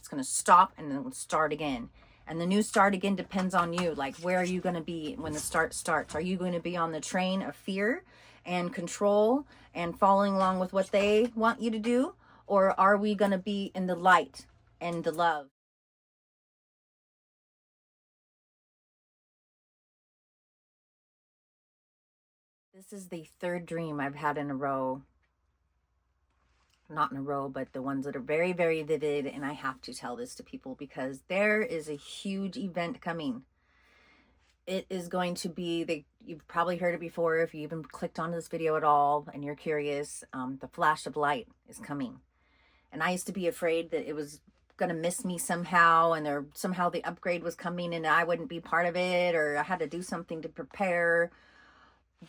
going to stop and then start again. And the new start again depends on you. Like, where are you going to be when the start starts? Are you going to be on the train of fear and control and following along with what they want you to do? Or are we going to be in the light and the love? This is the third dream I've had in a row. Not in a row, but the ones that are very, very vivid. And I have to tell this to people because there is a huge event coming. It is going to be, you've probably heard it before if you even clicked onto this video at all and you're curious, the flash of light is coming. And I used to be afraid that it was going to miss me somehow, and somehow the upgrade was coming and I wouldn't be part of it, or I had to do something to prepare.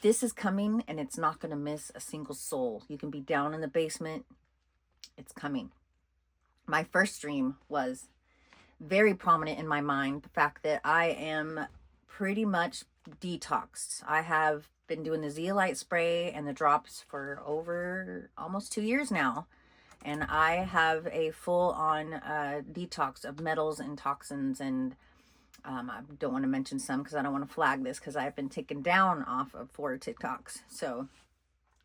This is coming and it's not going to miss a single soul. You can be down in the basement. It's coming. My first dream was very prominent in my mind. The fact that I am pretty much detoxed. I have been doing the zeolite spray and the drops for over almost 2 years now. And I have a full-on detox of metals and toxins. And I don't want to mention some because I don't want to flag this, because I've been taken down off of 4 TikToks. So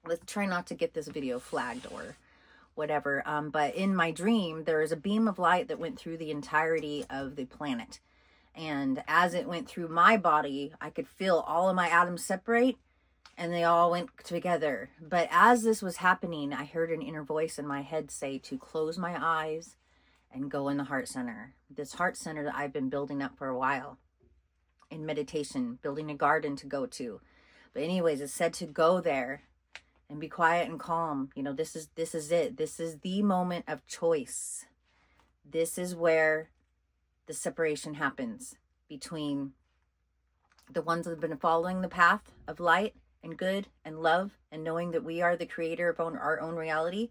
let's try not to get this video flagged or whatever. But in my dream, there is a beam of light that went through the entirety of the planet. And as it went through my body, I could feel all of my atoms separate and they all went together. But as this was happening, I heard an inner voice in my head say to close my eyes and go in the heart center. This heart center that I've been building up for a while in meditation, building a garden to go to. But anyways, it said to go there and be quiet and calm. You know, this is it. This is the moment of choice. This is where the separation happens between the ones that have been following the path of light and good and love and knowing that we are the creator of our own reality,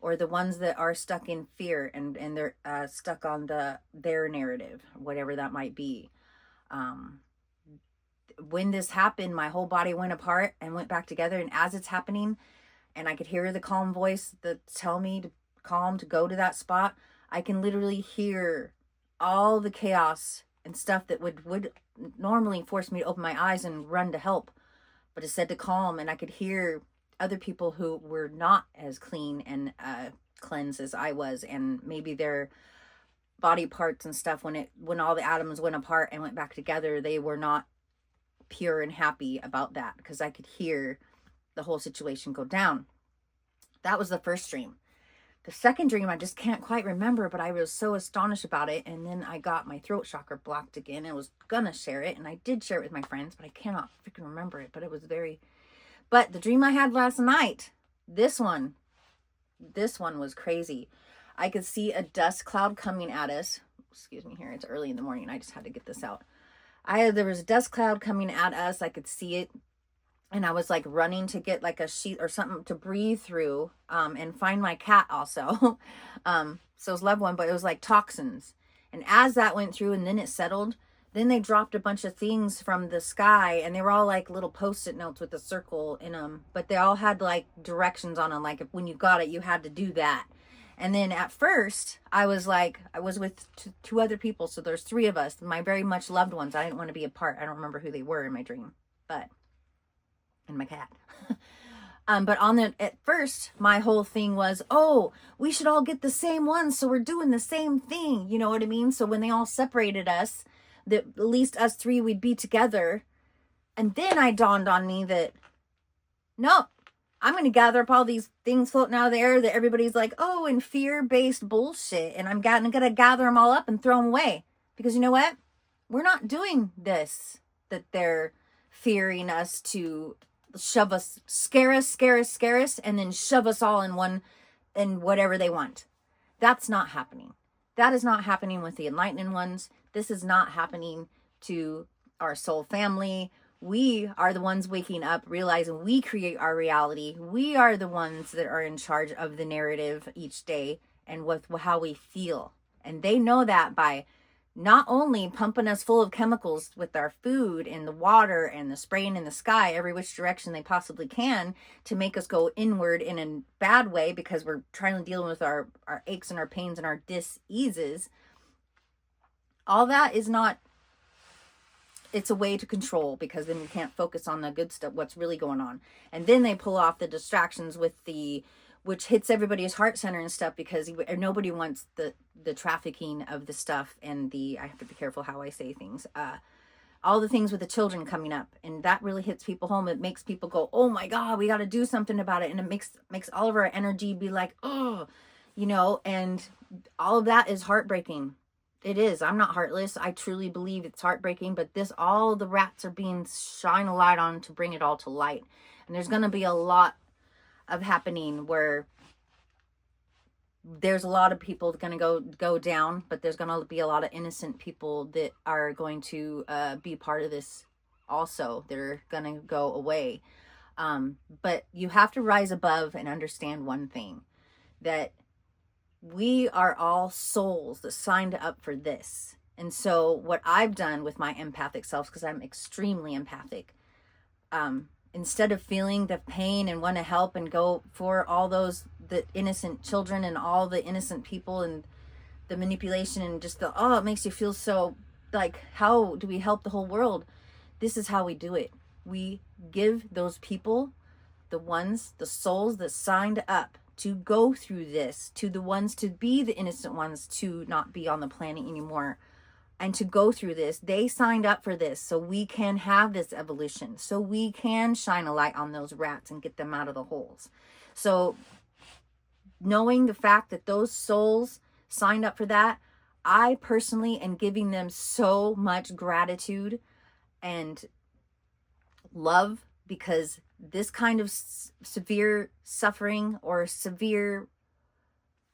or the ones that are stuck in fear and they're stuck on their narrative, whatever that might be. When this happened, my whole body went apart and went back together. And as it's happening, and I could hear the calm voice that tell me to calm, to go to that spot, I can literally hear all the chaos and stuff that would normally force me to open my eyes and run to help. But it said to calm, and I could hear other people who were not as clean and cleansed as I was, and maybe their body parts and stuff, when all the atoms went apart and went back together, they were not pure and happy about that, because I could hear the whole situation go down. That was the first dream. The second dream, I just can't quite remember, but I was so astonished about it. And then I got my throat chakra blocked again. I was gonna share it, and I did share it with my friends, but I cannot freaking remember it. But it was but the dream I had last night, this one was crazy. I could see a dust cloud coming at us. Excuse me here, it's early in the morning. I just had to get this out. There was a dust cloud coming at us. I could see it. And I was like running to get like a sheet or something to breathe through, and find my cat also. So it was loved one, but it was like toxins. And as that went through and then it settled, then they dropped a bunch of things from the sky, and they were all like little Post-it notes with a circle in them, but they all had like directions on them. Like if when you got it, you had to do that. And then at first I was with two other people. So there's 3 of us, my very much loved ones. I didn't want to be apart. I don't remember who they were in my dream, and my cat. But at first, my whole thing was, oh, we should all get the same ones, so we're doing the same thing. You know what I mean? So when they all separated us, that at least us 3 would be together. And then I dawned on me that, no, I'm going to gather up all these things floating out of the air that everybody's like, oh, in fear-based bullshit. And I'm going to gather them all up and throw them away. Because you know what? We're not doing this, that they're fearing us to shove us, scare us, and then shove us all in whatever they want. That's not happening. That is not happening with the enlightened ones. This is not happening to our soul family. We are the ones waking up, realizing we create our reality. We are the ones that are in charge of the narrative each day and with how we feel. And they know that by not only pumping us full of chemicals with our food and the water and the spraying in the sky every which direction they possibly can to make us go inward in a bad way because we're trying to deal with our aches and our pains and our dis-eases, all that is not, it's a way to control, because then we can't focus on the good stuff, what's really going on. And then they pull off the distractions with the, which hits everybody's heart center and stuff, because nobody wants the trafficking of the stuff and the, I have to be careful how I say things, all the things with the children coming up, and that really hits people home. It makes people go, oh my God, we got to do something about it. And it makes all of our energy be like, oh, you know, and all of that is heartbreaking. It is. I'm not heartless. I truly believe it's heartbreaking, but this, all the rats are being shine a light on to bring it all to light. And there's going to be a lot of happening where there's a lot of people going to go down, but there's going to be a lot of innocent people that are going to be part of this also. They're going to go away. But you have to rise above and understand one thing, that we are all souls that signed up for this. And so what I've done with my empathic self, because I'm extremely empathic, instead of feeling the pain and want to help and go for all those, the innocent children and all the innocent people and the manipulation and just the, oh, it makes you feel so like, how do we help the whole world? This is how we do it. We give those people, the souls that signed up to go through this, to the ones, to be the innocent ones, to not be on the planet anymore, and to go through this. They signed up for this so we can have this evolution, so we can shine a light on those rats and get them out of the holes. So knowing the fact that those souls signed up for that, I personally am giving them so much gratitude and love, because this kind of severe suffering or severe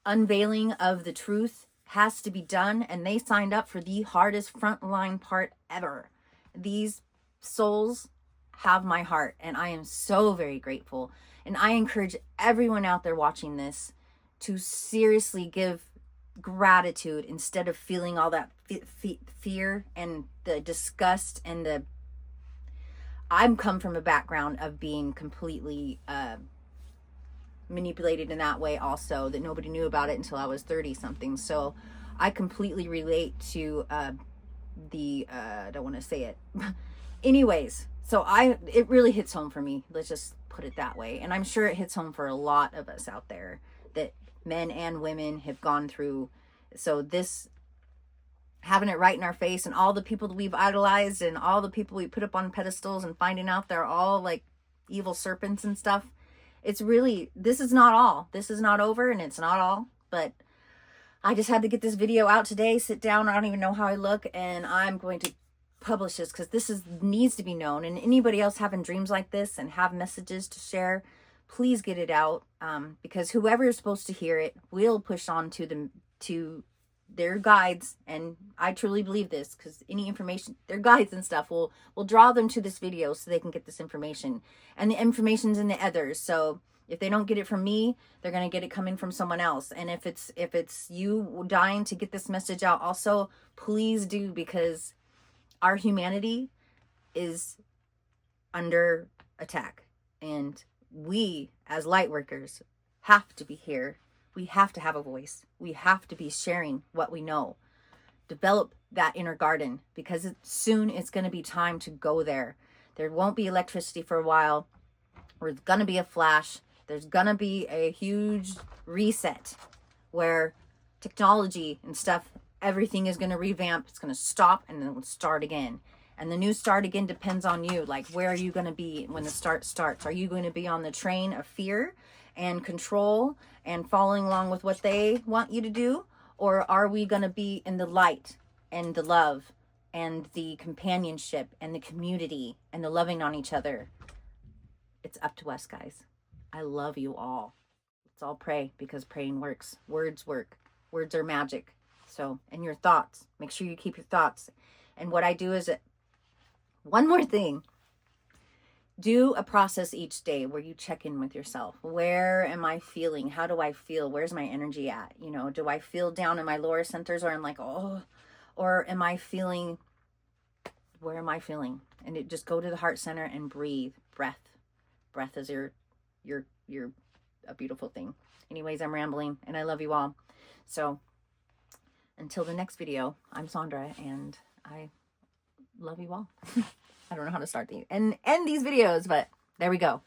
unveiling of the truth has to be done, and they signed up for the hardest frontline part ever. These souls have my heart, and I am so very grateful. And I encourage everyone out there watching this to seriously give gratitude instead of feeling all that fear and the disgust and the, I'm come from a background of being completely manipulated in that way also, that nobody knew about it until I was 30 something. So I completely relate to I don't want to say it. Anyways, so it really hits home for me. Let's just put it that way. And I'm sure it hits home for a lot of us out there, that men and women have gone through. So this, having it right in our face, and all the people that we've idolized and all the people we put up on pedestals and finding out they're all like evil serpents and stuff. It's really, this is not all. This is not over, and it's not all. But I just had to get this video out today, sit down. I don't even know how I look, and I'm going to publish this because this needs to be known. And anybody else having dreams like this and have messages to share, please get it out, because whoever is supposed to hear it will push on to their guides. And I truly believe this, because any information, their guides and stuff will draw them to this video so they can get this information, and the information's in the others. So if they don't get it from me, they're going to get it coming from someone else. And if it's you dying to get this message out also, please do, because our humanity is under attack, and we as light workers have to be here. We have to have a voice. We have to be sharing what we know. Develop that inner garden, because soon it's going to be time to go there. There won't be electricity for a while. There's going to be a flash. There's going to be a huge reset where technology and stuff, everything is going to revamp. It's going to stop, and then it'll start again. And the new start again depends on you. Like, where are you going to be when the start starts? Are you going to be on the train of fear and control and following along with what they want you to do? Or are we going to be in the light and the love and the companionship and the community and the loving on each other? It's up to us, guys. I love you all. Let's all pray, because praying works. Words work. Words are magic. So, and your thoughts, make sure you keep your thoughts. And what I do is, one more thing, do a process each day where you check in with yourself. Where am I feeling? How do I feel? Where's my energy at? You know, do I feel down in my lower centers, or I'm like, oh, Or am I feeling, where am I feeling? And it just go to the heart center and breathe. Breath is your a beautiful thing. Anyways, I'm rambling and I love you all. So until the next video, I'm Sandra and I love you all. I don't know how to start these and end these videos, but there we go.